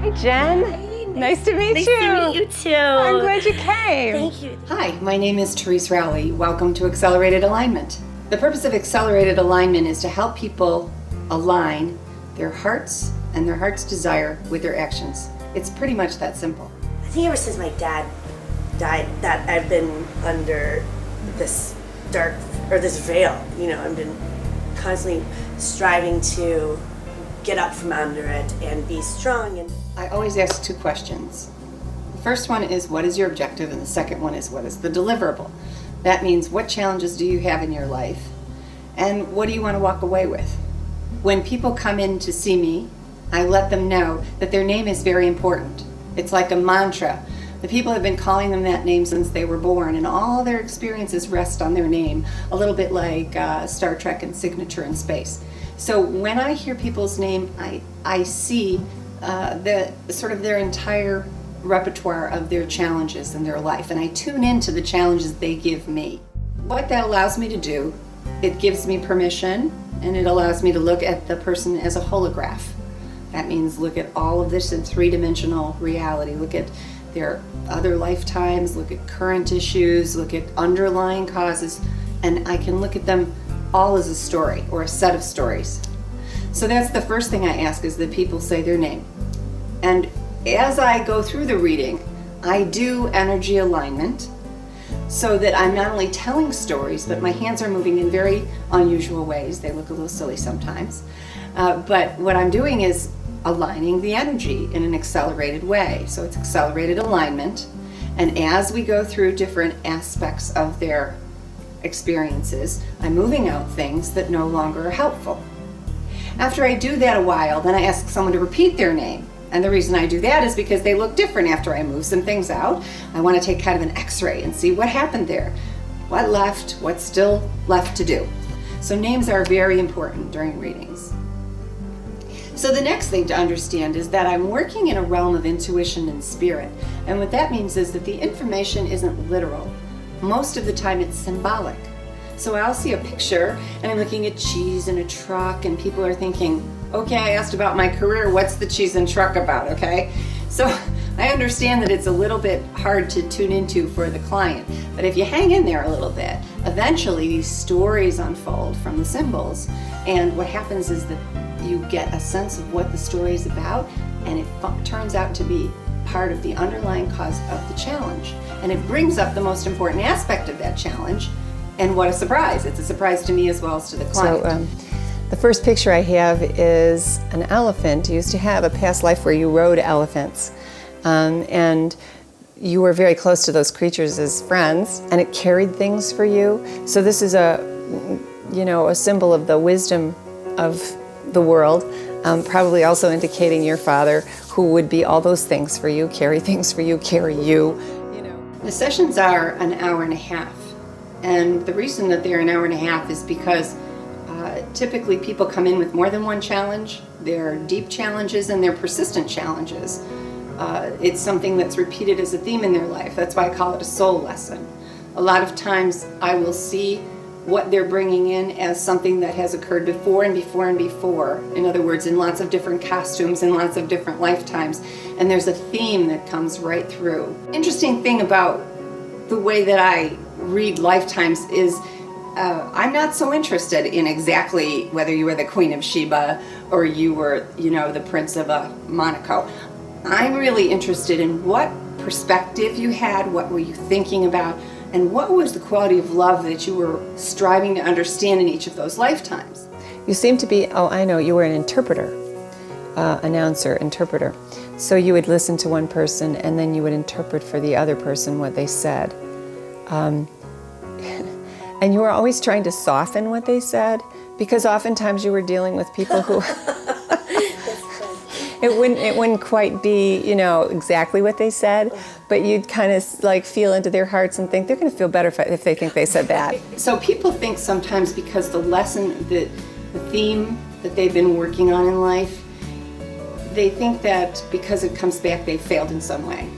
Hi, Jen. Hey, nice to meet you. Nice to meet you too. I'm glad you came. Thank you. Hi, my name is Therese Rowley. Welcome to Accelerated Alignment. The purpose of Accelerated Alignment is to help people align their hearts and their heart's desire with their actions. It's pretty much that simple. I think ever since my dad died that I've been under this dark, or this veil, I've been constantly striving to get up from under it and be strong. And I always ask two questions. The first one is, what is your objective? And the second one is, what is the deliverable? That means, what challenges do you have in your life? And what do you want to walk away with? When people come in to see me, I let them know that their name is very important. It's like a mantra. The people have been calling them that name since they were born, and all their experiences rest on their name, a little bit like Star Trek and Signature in Space. So when I hear people's name, I see the sort of their entire repertoire of their challenges in their life, and I tune into the challenges they give me. What that allows me to do, it gives me permission, and it allows me to look at the person as a holograph. That means look at all of this in three-dimensional reality. Look at their other lifetimes, look at current issues, look at underlying causes, and I can look at them all as a story or a set of stories. So that's the first thing I ask, is that people say their name. And as I go through the reading, I do energy alignment so that I'm not only telling stories, but my hands are moving in very unusual ways. They look a little silly sometimes. But what I'm doing is aligning the energy in an accelerated way. So it's accelerated alignment. And as we go through different aspects of their experiences, I'm moving out things that no longer are helpful. After I do that a while, then I ask someone to repeat their name. And the reason I do that is because they look different after I move some things out. I want to take kind of an x-ray and see what happened there. What left, what's still left to do. So names are very important during readings. So the next thing to understand is that I'm working in a realm of intuition and spirit. And what that means is that the information isn't literal. Most of the time it's symbolic. So I'll see a picture and I'm looking at cheese and a truck, and people are thinking, okay, I asked about my career, what's the cheese and truck about, okay? So I understand that it's a little bit hard to tune into for the client, but if you hang in there a little bit, eventually these stories unfold from the symbols, and what happens is that you get a sense of what the story is about, and it turns out to be part of the underlying cause of the challenge. And it brings up the most important aspect of that challenge, and what a surprise. It's a surprise to me as well as to the client. So the first picture I have is an elephant. You used to have a past life where you rode elephants, and you were very close to those creatures as friends, and it carried things for you. So this is a symbol of the wisdom of the world, probably also indicating your father, who would be all those things for you, carry things for you, carry you. The sessions are an hour and a half, and the reason that they're an hour and a half is because typically people come in with more than one challenge. They're deep challenges and they're persistent challenges. It's something that's repeated as a theme in their life. That's why I call it a soul lesson. A lot of times I will see what they're bringing in as something that has occurred before and before and before. In other words, in lots of different costumes and lots of different lifetimes. And there's a theme that comes right through. Interesting thing about the way that I read lifetimes is I'm not so interested in exactly whether you were the Queen of Sheba or you were, the Prince of Monaco. I'm really interested in what perspective you had, what were you thinking about, and what was the quality of love that you were striving to understand in each of those lifetimes. You seem to be, you were an interpreter, interpreter. So you would listen to one person and then you would interpret for the other person what they said. And you were always trying to soften what they said, because oftentimes you were dealing with people who it wouldn't quite be, exactly what they said, but you'd kind of feel into their hearts and think they're going to feel better if they think they said that. So people think sometimes because the lesson, the theme that they've been working on in life, they think that because it comes back they failed in some way.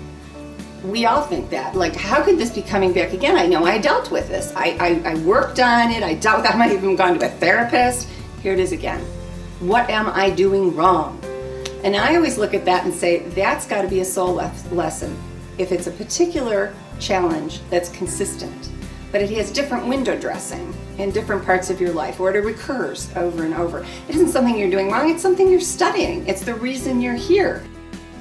We all think that. How could this be coming back again? I know I dealt with this. I worked on it. I dealt with it. I might have even gone to a therapist. Here it is again. What am I doing wrong? And I always look at that and say, that's got to be a soul lesson. If it's a particular challenge that's consistent, but it has different window dressing in different parts of your life, or it recurs over and over. It isn't something you're doing wrong, it's something you're studying. It's the reason you're here.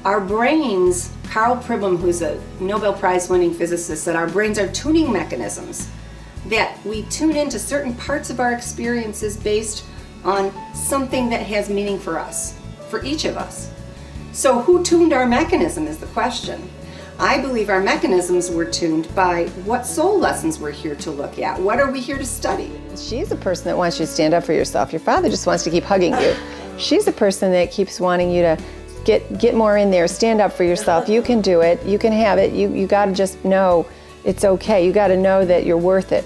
Our brains, Carl Pribram, who's a Nobel Prize winning physicist, said our brains are tuning mechanisms, that we tune into certain parts of our experiences based on something that has meaning for us, for each of us. So who tuned our mechanism is the question. I believe our mechanisms were tuned by what soul lessons we're here to look at. What are we here to study? She's a person that wants you to stand up for yourself. Your father just wants to keep hugging you. She's a person that keeps wanting you to get more in there, stand up for yourself. You can do it, you can have it. You got to just know it's okay. You got to know that you're worth it.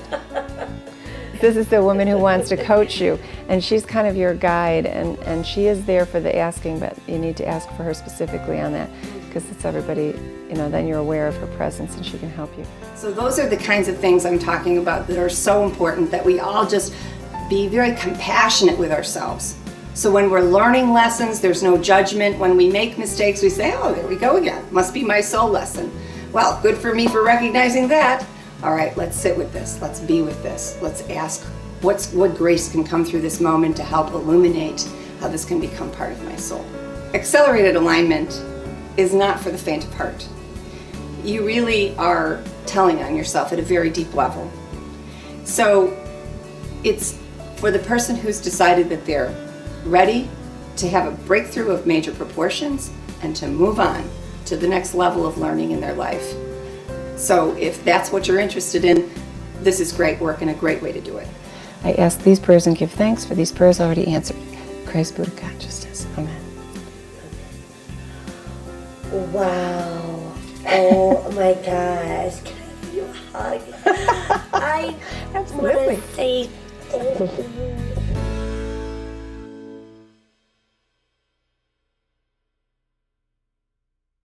This is the woman who wants to coach you, and she's kind of your guide, and she is there for the asking, but you need to ask for her specifically on that, because it's everybody, then you're aware of her presence and she can help you. So those are the kinds of things I'm talking about that are so important, that we all just be very compassionate with ourselves. So when we're learning lessons, there's no judgment. When we make mistakes, we say, oh, there we go again. Must be my soul lesson. Well, good for me for recognizing that. All right, let's sit with this. Let's be with this. Let's ask what grace can come through this moment to help illuminate how this can become part of my soul. Accelerated alignment is not for the faint of heart. You really are telling on yourself at a very deep level. So it's for the person who's decided that they're ready to have a breakthrough of major proportions and to move on to the next level of learning in their life. So if that's what you're interested in, this is great work and a great way to do it. I ask these prayers and give thanks for these prayers already answered. Christ, Buddha consciousness. Amen. Wow. Oh my gosh. Can I give you a hug? I want Absolutely. to say